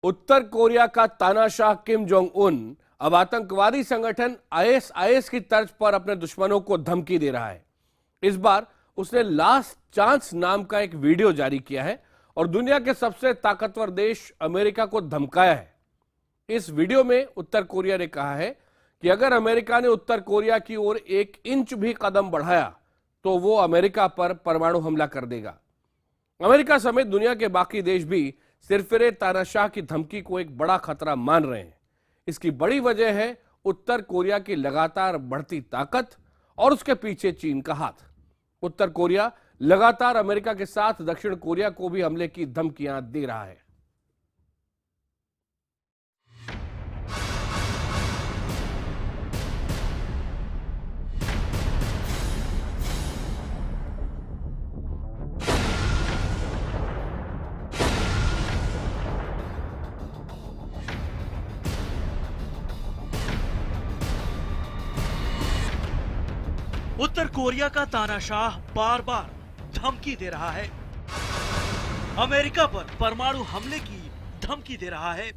उत्तर Korea का तानाशाह Kim Jong Un अब आतंकवादी संगठन आईएसआईएस की तर्ज पर अपने दुश्मनों को धमकी दे रहा है। इस बार उसने लास्ट चांस नाम का एक वीडियो जारी किया है और दुनिया के सबसे ताकतवर देश अमेरिका को धमकाया है। इस वीडियो में उत्तर कोरिया ने कहा है कि अगर अमेरिका ने उत्तर कोरिया की ओर 1 इंच भी कदम बढ़ाया तो वो अमेरिका पर परमाणु हमला कर देगा। अमेरिका समेत दुनिया के बाकी देश भी सिरफिरे तानाशाह की धमकी को एक बड़ा खतरा मान रहे हैं। इसकी बड़ी वजह है उत्तर कोरिया की लगातार बढ़ती ताकत और उसके पीछे चीन का हाथ। उत्तर कोरिया लगातार अमेरिका के साथ दक्षिण कोरिया को भी हमले की धमकियां दे रहा है। उत्तर कोरिया का तानाशाह बार बार धमकी दे रहा है, अमेरिका पर परमाणु हमले की धमकी दे रहा है।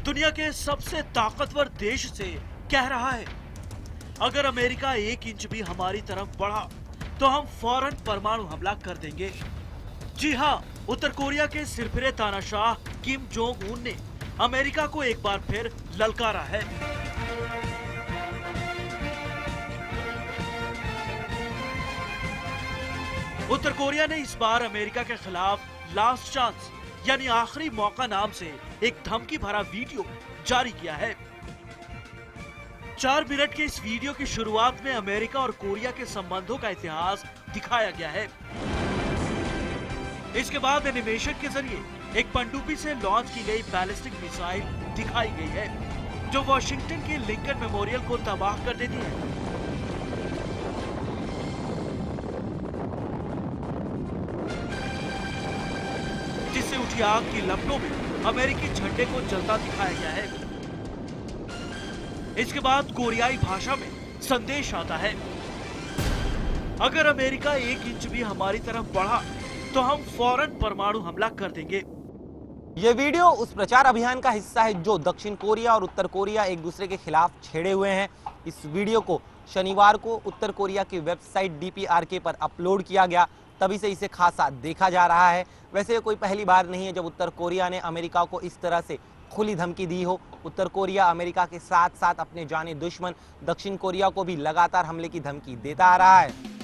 दुनिया के सबसे ताकतवर देश से कह रहा है, अगर अमेरिका 1 इंच भी हमारी तरफ बढ़ा तो हम फौरन परमाणु हमला कर देंगे। जी हां, उत्तर कोरिया के सिरफिरे तानाशाह किम जोंग उन ने अमेरिका को एक बार फिर ललकारा है। उत्तर कोरिया ने इस बार अमेरिका के खिलाफ लास्ट चांस यानी आखिरी मौका नाम से एक धमकी भरा वीडियो जारी किया है। 4 मिनट के इस वीडियो की शुरुआत में अमेरिका और कोरिया के संबंधों का इतिहास दिखाया गया है। इसके बाद एनिमेशन के जरिए एक पनडुब्बी से लॉन्च की गई बैलिस्टिक मिसाइल दिखाई गई है, जो वॉशिंगटन के लिंकन मेमोरियल को तबाह कर देती है। जिससे उठी आग की लपटों में अमेरिकी झंडे को जलता दिखाया गया है। इसके बाद कोरियाई भाषा में संदेश आता है, अगर अमेरिका 1 इंच भी हमारी तरफ बढ़ा तो हम फौरन परमाणु हमला कर देंगे। ये वीडियो उस प्रचार अभियान का हिस्सा है जो दक्षिण कोरिया और उत्तर कोरिया एक दूसरे के खिलाफ छेड़े हुए हैं। इस वीडियो को शनिवार को उत्तर कोरिया की वेबसाइट DPRK पर अपलोड किया गया, तभी से इसे खासा देखा जा रहा है। वैसे ये कोई पहली बार नहीं है जब उत्तर कोरिया ने अमेरिका को इस तरह से खुली धमकी दी हो। उत्तर कोरिया अमेरिका के साथ साथ अपने जाने दुश्मन दक्षिण कोरिया को भी लगातार हमले की धमकी देता आ रहा है।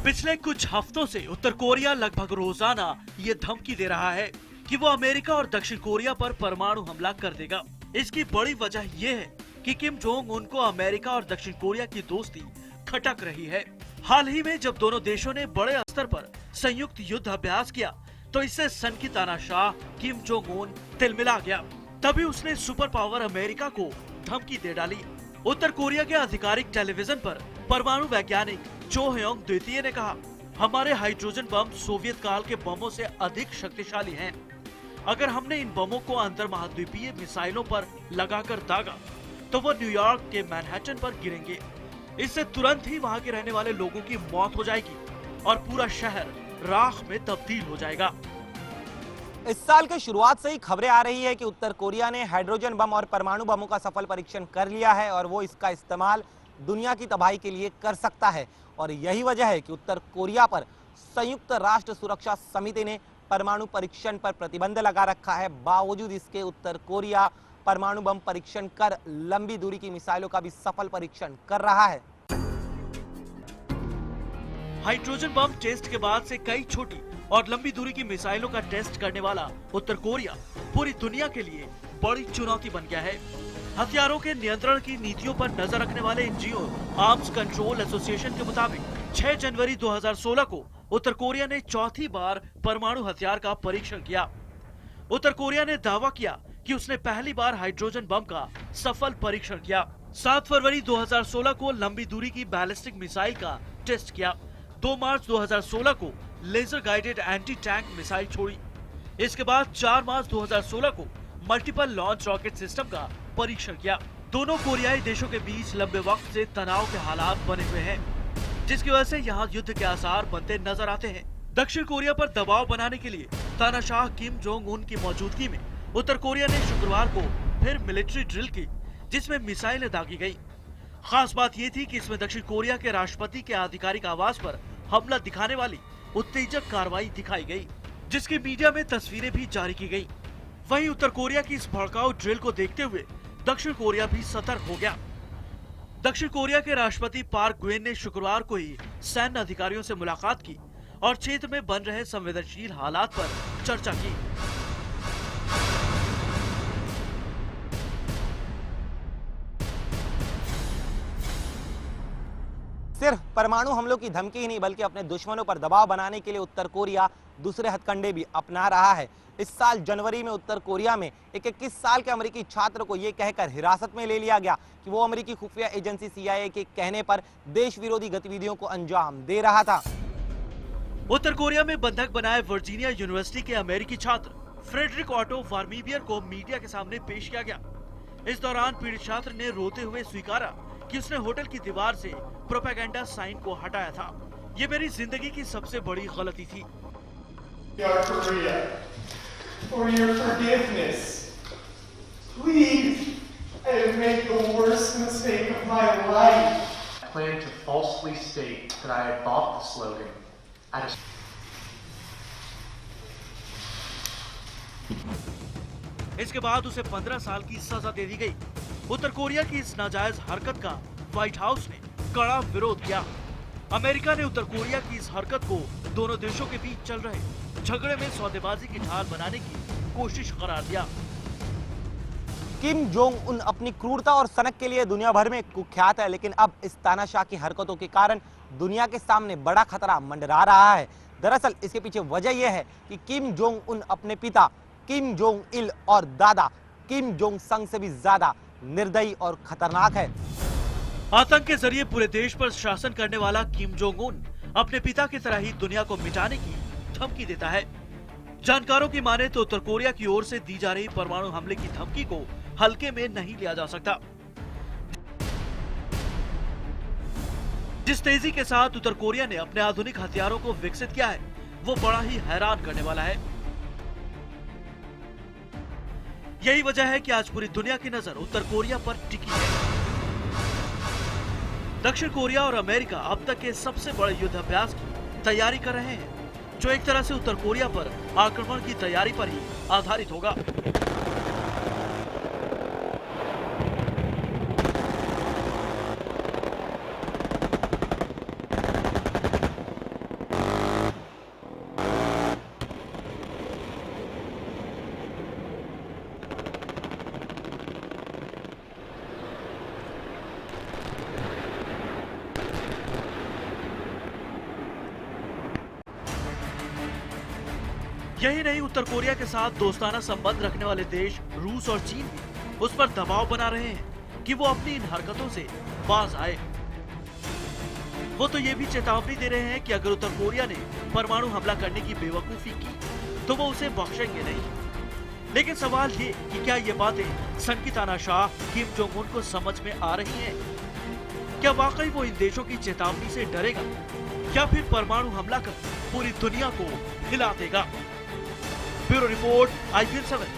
पिछले कुछ हफ्तों से उत्तर कोरिया लगभग रोजाना ये धमकी दे रहा है कि वो अमेरिका और दक्षिण कोरिया पर परमाणु हमला कर देगा। इसकी बड़ी वजह ये है कि किम जोंग उन को अमेरिका और दक्षिण कोरिया की दोस्ती खटक रही है। हाल ही में जब दोनों देशों ने बड़े स्तर पर संयुक्त युद्ध अभ्यास किया तो इससे सन की तानाशाह किम जोंग उन तिलमिला गया। तभी उसने सुपर पावर अमेरिका को धमकी दे डाली। उत्तर कोरिया के आधिकारिक टेलीविजन पर परमाणु वैज्ञानिक चो हयोंग द्वितीय ने कहा, हमारे हाइड्रोजन बम सोवियत काल के बमों से अधिक शक्तिशाली हैं। अगर हमने इन बमों को अंतर महाद्वीपीय मिसाइलों पर लगाकर दागा तो वो न्यूयॉर्क के मैनहट्टन पर गिरेंगे। इससे तुरंत ही वहाँ के रहने वाले लोगों की मौत हो जाएगी और पूरा शहर राख में तब्दील हो जाएगा। इस साल के शुरुआत से ही खबरें आ रही है कि उत्तर कोरिया ने हाइड्रोजन बम और परमाणु बमों का सफल परीक्षण कर लिया है और वो इसका इस्तेमाल दुनिया की तबाही के लिए कर सकता है। और यही वजह है कि उत्तर कोरिया पर संयुक्त राष्ट्र सुरक्षा समिति ने परमाणु परीक्षण पर प्रतिबंध लगा रखा है। बावजूद इसके उत्तर कोरिया परमाणु बम परीक्षण कर लंबी दूरी की मिसाइलों का भी सफल परीक्षण कर रहा है। हाइड्रोजन बम टेस्ट के बाद से कई छोटी और लंबी दूरी की मिसाइलों का टेस्ट करने वाला उत्तर कोरिया पूरी दुनिया के लिए बड़ी चुनौती बन गया है। हथियारों के नियंत्रण की नीतियों पर नजर रखने वाले एनजीओ आर्म्स कंट्रोल एसोसिएशन के मुताबिक 6 जनवरी 2016 को उत्तर कोरिया ने चौथी बार परमाणु हथियार का परीक्षण किया। उत्तर कोरिया ने दावा किया कि उसने पहली बार हाइड्रोजन बम का सफल परीक्षण किया। 7 फरवरी 2016 को लंबी दूरी की बैलिस्टिक मिसाइल का टेस्ट किया। 2 मार्च 2016 को laser guided anti tank missile छोड़ी। इसके बाद 4 मार्च 2016 को मल्टीपल लॉन्च रॉकेट सिस्टम का परीक्षण किया। दोनों कोरियाई देशों के बीच लंबे वक्त से तनाव के हालात बने हुए हैं। जिसकी वजह से यहाँ युद्ध के आसार बनते नजर आते हैं। दक्षिण कोरिया पर दबाव बनाने के लिए तानाशाह किम जोंग उन की मौजूदगी में उत्तर कोरिया ने शुक्रवार को फिर मिलिट्री ड्रिल की, जिसमें मिसाइलें दागी गई। खास बात ये थी कि इसमें दक्षिण कोरिया के राष्ट्रपति के आधिकारिक आवास पर हमला दिखाने वाली उत्तेजक कार्रवाई दिखाई गई, जिसकी मीडिया में तस्वीरें भी जारी की गई। वहीं उत्तर कोरिया की इस भड़काऊ ड्रिल को देखते हुए दक्षिण कोरिया भी सतर्क हो गया। दक्षिण कोरिया के राष्ट्रपति पार्क गुएन ने शुक्रवार को ही सैन्य अधिकारियों से मुलाकात की और क्षेत्र में बन रहे संवेदनशील हालात पर चर्चा की। सिर्फ परमाणु हमलों की धमकी ही नहीं बल्कि अपने दुश्मनों पर दबाव बनाने के लिए उत्तर कोरिया दूसरे हथकंडे भी अपना रहा है। इस साल जनवरी में उत्तर कोरिया में एक 21 साल के अमेरिकी छात्र को यह कहकर हिरासत में ले लिया गया कि वो अमेरिकी खुफिया एजेंसी CIA के कहने पर देश विरोधी गतिविधियों को अंजाम दे रहा था। उत्तर कोरिया में बंधक बनाए वर्जीनिया यूनिवर्सिटी के अमेरिकी छात्र फ्रेडरिक ऑटो वार्मीबियर को मीडिया के सामने पेश किया गया। इस दौरान पीड़ित छात्र ने रोते हुए स्वीकारा कि उसने होटल की दीवार से प्रोपेगेंडा साइन को हटाया था। ये मेरी जिंदगी की सबसे बड़ी गलती थी। For your forgiveness. Please, I have made the worst mistake of my life. I plan to falsely state that I had bought the slogan at a... इसके बाद उसे 15 साल की सजा दे दी गई। उत्तर कोरिया की इस नाजायज हरकत का व्हाइट हाउस ने कड़ा विरोध किया। अमेरिका ने उत्तर कोरिया की इस हरकत को दोनों देशों के बीच चल रहे झगड़े में सौदेबाजी की ढाल बनाने की कोशिश करार दिया। किम जोंग उन अपनी क्रूरता और सनक के लिए दुनिया भर में कुख्यात है, लेकिन अब इस तानाशाह की हरकतों के कारण दुनिया के सामने बड़ा खतरा मंडरा रहा है। दरअसल इसके पीछे वजह यह है कि किम जोंग उन अपने पिता किम जोंग इल और दादा किम जोंग संग से भी ज्यादा निर्दयी और खतरनाक है। आतंक के जरिए पूरे देश पर शासन करने वाला किम जोंग उन अपने पिता की तरह ही दुनिया को मिटाने की धमकी देता है। जानकारों की माने तो उत्तर कोरिया की ओर से दी जा रही परमाणु हमले की धमकी को हल्के में नहीं लिया जा सकता। जिस तेजी के साथ उत्तर कोरिया ने अपने आधुनिक हथियारों को विकसित किया है, वो बड़ा ही हैरान करने वाला है। यही वजह है कि आज पूरी दुनिया की नजर उत्तर कोरिया पर टिकी है। दक्षिण कोरिया और अमेरिका अब तक के सबसे बड़े युद्ध अभ्यास की तैयारी कर रहे हैं, जो एक तरह से उत्तर कोरिया पर आक्रमण की तैयारी पर ही आधारित होगा। यही नहीं, उत्तर कोरिया के साथ दोस्ताना संबंध रखने वाले देश रूस और चीन भी उस पर दबाव बना रहे हैं कि वो अपनी इन हरकतों से बाज आए। वो तो ये भी चेतावनी दे रहे हैं कि अगर उत्तर कोरिया ने परमाणु हमला करने की बेवकूफी की तो वो उसे बख्शेंगे नहीं। लेकिन सवाल ये कि क्या ये बातें सनकी तानाशाह किम जोंग उन को समझ में आ रही हैं? क्या वाकई वो इन देशों की चेतावनी से डरेगा या फिर परमाणु हमला कर पूरी दुनिया को हिला देगा? Bureau report, IVL 7।